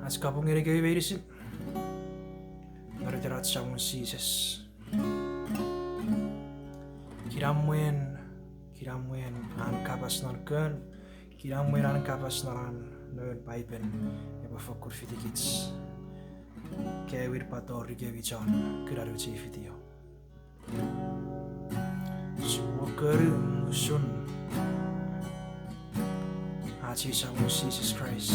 As kapong iri kayo verisin. Berderat sama Jesus. Kiramuen an kapas narken. Kiramuen an kapas naran nöd pipen. Eba fokur fitikits. Kewir pator kevijan kuraru cifitio. Semua kerum sun. Haji sama Jesus Christ.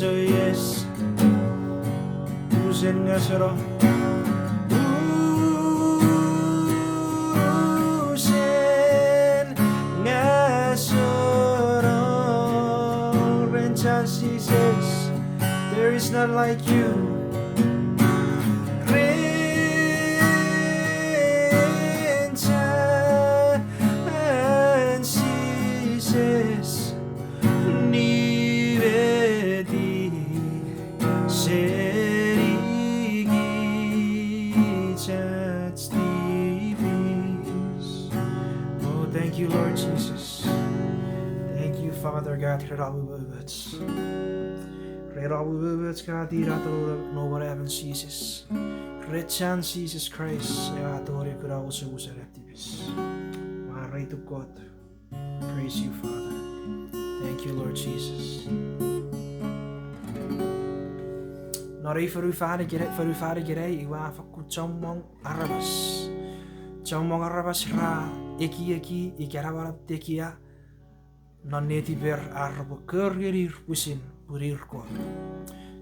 Oh yes, usen ngasero, usen ngasero. Rencha Jesus, there is none like you. Rencha Jesus. Oh, thank you, Lord Jesus. Thank you, Father God. God, nobody ever Jesus. Rechan Jesus Christ. To God. Praise you, Father. Thank you, Lord Jesus. Nari faru fare gerei iwa faku chomong arabas ra eki ikarabarap tekia noneti ber arabo kergerir pusin burir kot.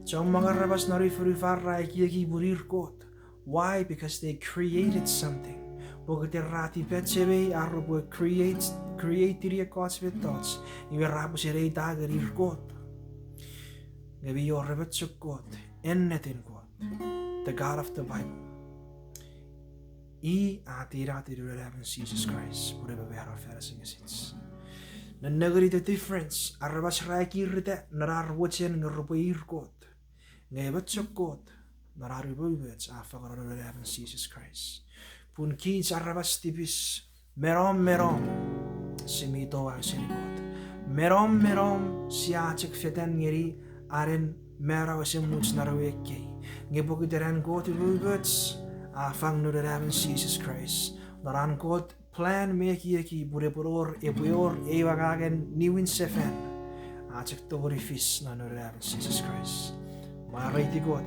Chomong arabas nari faru fara eki burir kot. Why? Because they created something. Bogete rati petsebe arabo creatiria kots with thoughts. Iwa rabu serei dagerir kot. Gabi your rebetsuk kot. Anything God, the God of the Bible. I atirati reverend Jesus Christ, whatever we are facing sits. The negari the difference, arabas raiki rite, narar watching rupair God. Never God, narar words after reverend Jesus Christ. Pun kids arabas tibis, merom, simito ang sinigod. Merom, siachik feten ngiri, aren. Mera was in much naraweke. Ngebogiteran go to words. Afang no the Jesus Christ. Naran God plan make yeki bureporor ebuor ewagagen niwin sefen. Achek tori fish na no the Jesus Christ. Mariti God.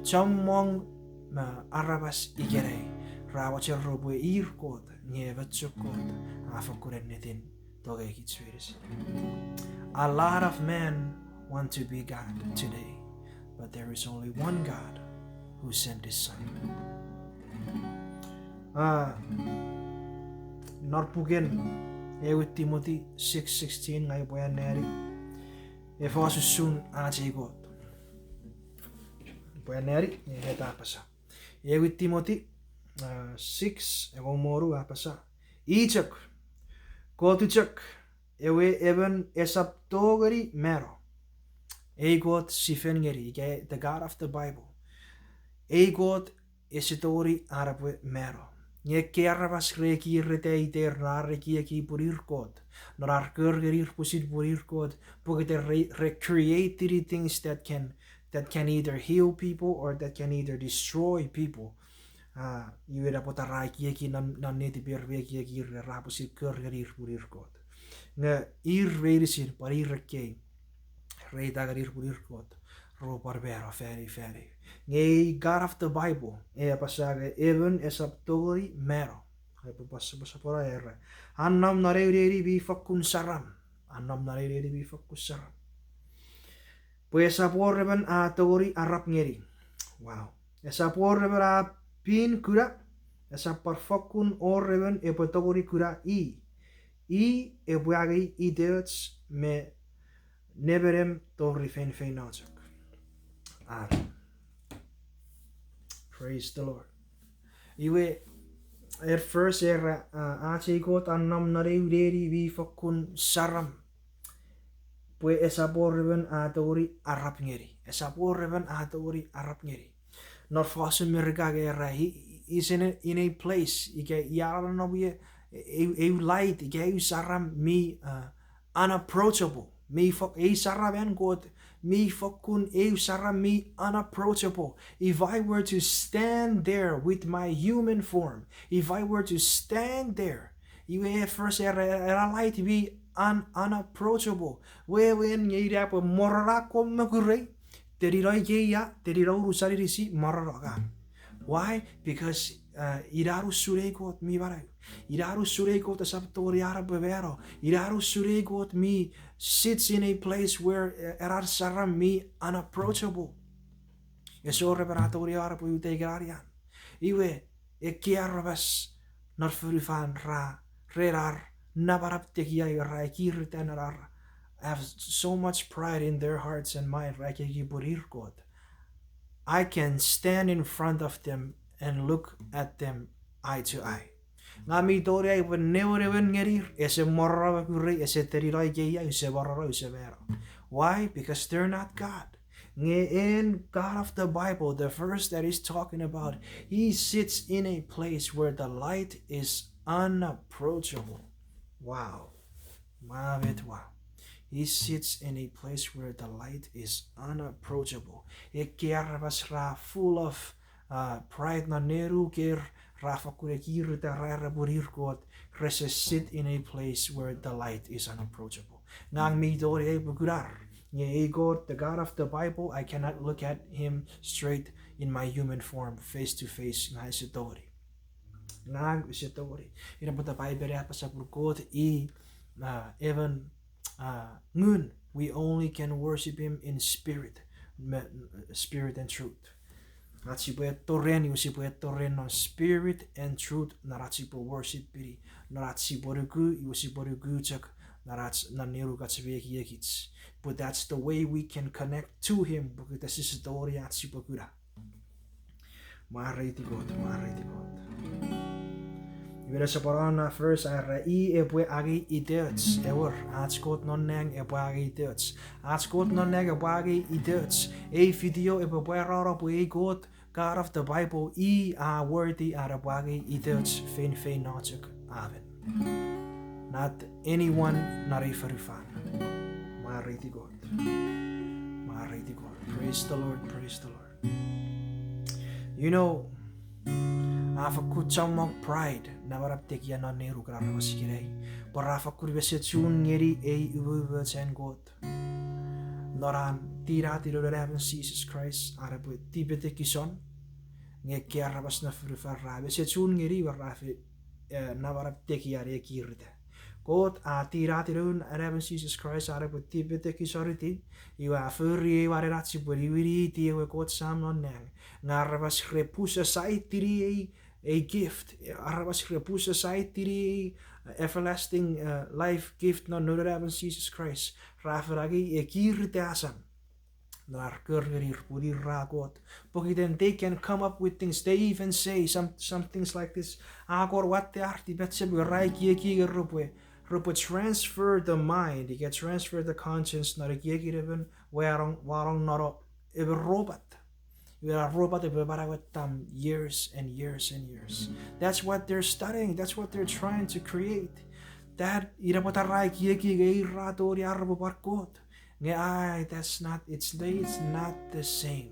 Chamong ma arabas igere. Rawacher robo ir God. Nyevetchuk God. Afakuren netin. Dogeki tswiris. A lot of men want to be God today, but there is only one God who sent His Son. Norpugen Ewe Timothy 6:16 ngay poyan neri. Efasusun aje God. Poyan neri eta pasa. Ewe Timothy 6 ego moru apasa. Ichak Kotuchak ewe even esap togeri mero. God sifengeri, the God of the Bible. God esitori arabe mero. Nye kervas reki rete iter nareki eki purir God. Nar kurgerir pusit purir God. Pugete recreate things that can either heal people or that can either destroy people. Iwe dapota raiki eki nan neti berveki eki rapusit kurgerir purir God. Nga reidisir parir kei. Reidagarir purir God. Ro barbero feri. Ngay God of the Bible. Pasaga even esaptori mero. Pasa pora era. Annam nareri bi fakun saram. Annam nareri bi fakun saram. Esapor reban atori arap ngeri. Wow. Esapor reban a pin kura. Esapar fakun or reban epatori kura I ebuagi idiots me neverem tori fen natak. Amen. Praise the Lord. Iwe at first era ache God annam nareri vi fakun saram. Pue esapor reban atori arap ngeri. Esapor reban atori arap ngeri. Not fasen mereka era is in a place ike yaran no we a light ike saram me unapproachable. Me fok e saram God me fokun e saram me unapproachable. If I were to stand there with my human form, if I were to stand there, you first era light be unapproachable. When ye rap morara kom magure, teriroi ya terirau rusari si morara. Why? Because iraru suregot mi barai. Iraru suregot asaptori arabevero. Iraru suregot mi sits in a place where erar saram mi unapproachable. Eso reparatori arabu utegarian. Iwe ekiarabas narfurifan ra rerar nabarap tekia ra ekirtenarar. Have so much pride in their hearts and mind, like God. I can stand in front of them and look at them eye to eye. Ngami tori ay never ngerir ese morra kuri ese terirai geya ese barra ese vera. Why? Because they're not God. In God of the Bible, the verse that is talking about, He sits in a place where the light is unapproachable. Wow. Wow. He sits in a place where the light is unapproachable. Full of pride na neru ker rafa kurekir ta rara burir God sit in a place where the light is unapproachable. Nang mi dori e bugurar. Nye God, the God of the Bible, I cannot look at Him straight in my human form, face to face. Nga isitori. Nang isitori. Ina pata Bible pa sa God even ngun, we only can worship Him in spirit and truth. Natsipo torreni usipo torreno spirit and truth. Naratsipo worship piri. Naratsipo rugu usipo rugu chak narats naniru katsveki yekits. But that's the way we can connect to Him. Because this is the story atsipo kura. Mariti God. Iwera sa parana first ara ebwe agi idiots ewer atskot nonneng ebwe agi idiots atskot nonneng ebwe agi idiots video ebwe rara bwe God of the Bible worthy ara ebwe agi idiots fein natuk. Amen. Not anyone narifarifan. Mariti God. Praise the Lord. You know, Afakuchamok pride navarap tekia na neru krara masikirei. Parafa kurbesetsun ngeri ubuvetsen God. Noran tira reven Jesus Christ arabu tibetekison. Nge kiarabas na frufarra besetsun ngeri warrafe navarap tekia rekirte. God tira reven Jesus Christ arabu tibetekisoriti. Iwa furri wareratsi buriwiri tiwe God sam nonneng. Ngarabas repusa sai tiri a gift. Arabasre pusa society everlasting life gift no nuravan Jesus Christ. Rafaragi e kirte asam. Nar kurgerir pudir ragot. Then they can come up with things. They even say some things like this. Agor what the arti betse rai ki rupwe. Rupwe transfer the mind. He gets transfer the conscience. Nar ki even warong noro ever robot. We are robot years and years and years. That's what they're studying. That's what they're trying to create. That that's not. It's not the same.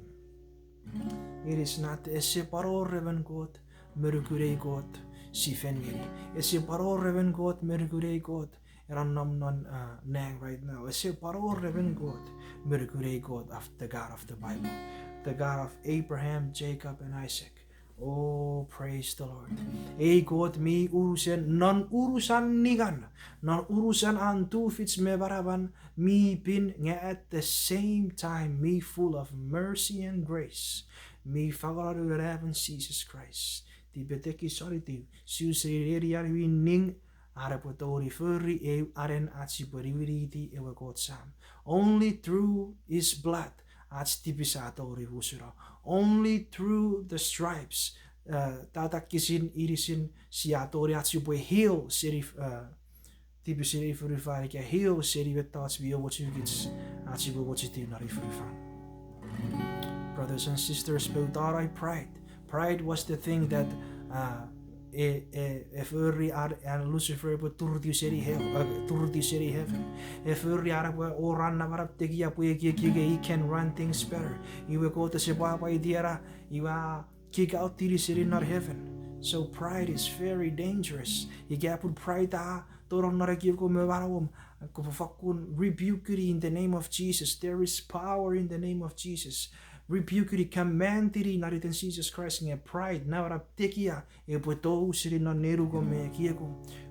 It is not. Esse paro reven God, mergurei God, sifengeri. Esse paro reven God, mergurei God. Rannam non nang right now. Esse paro reven God, mergurei God of the God of the Bible. The God of Abraham, Jacob, and Isaac. Oh, praise the Lord. God, mi urusan, non urusan nigan, non urusan antu fits me baraban, mi bin at the same time, me full of mercy and grace, me fagaru reven Jesus Christ. Di beteki soliti, susiri ari ning, arapotori furri e aren atsi beriwiri ewe God sam. Only through His blood. Only through the stripes tatakisin irisin siatori atsuboy heal serif tipi serif rifari ke heal serif tats bio wachugits atsubo wachitin narifurifan. Brothers and sisters, Beutara pride was the thing that if every and Lucifer but turdi seri heaven if every arab or run namarap tegi he can run things better. You will go to sebaba idiara you kick out tiri seri not heaven. So pride is very dangerous. You get put pride torong naragib ko mewarawom ko fakun rebuke it in the name of Jesus. There is power in the name of Jesus. Rebuke it, command it in the Jesus Christ and pride. Now rap tekia e puto siri na neru go me kieko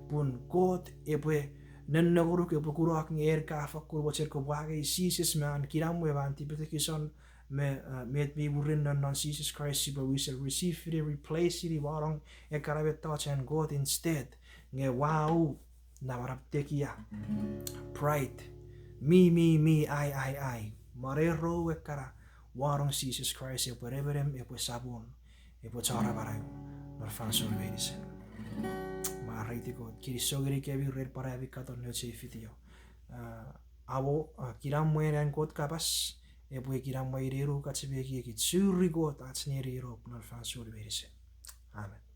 pun God e pue nenoguru ke pukuru ak nger ka fakur wacher ko bage Jesus man kiram we vanti betekison me met me burin non Jesus Christ but we shall receive it replace it warong e karabe touch and God instead nge wow now rap tekia pride me I marero e kara warong Jesus Christ e reverem e sabon e cara barayo marfanso medicine mariti ko kirisogri ke bi red para bi katon ne chefitio abo kiram mueran kot kapas e kiram mueriru katsebe ki tsuri got atsneri ro marfanso medicine. Amen.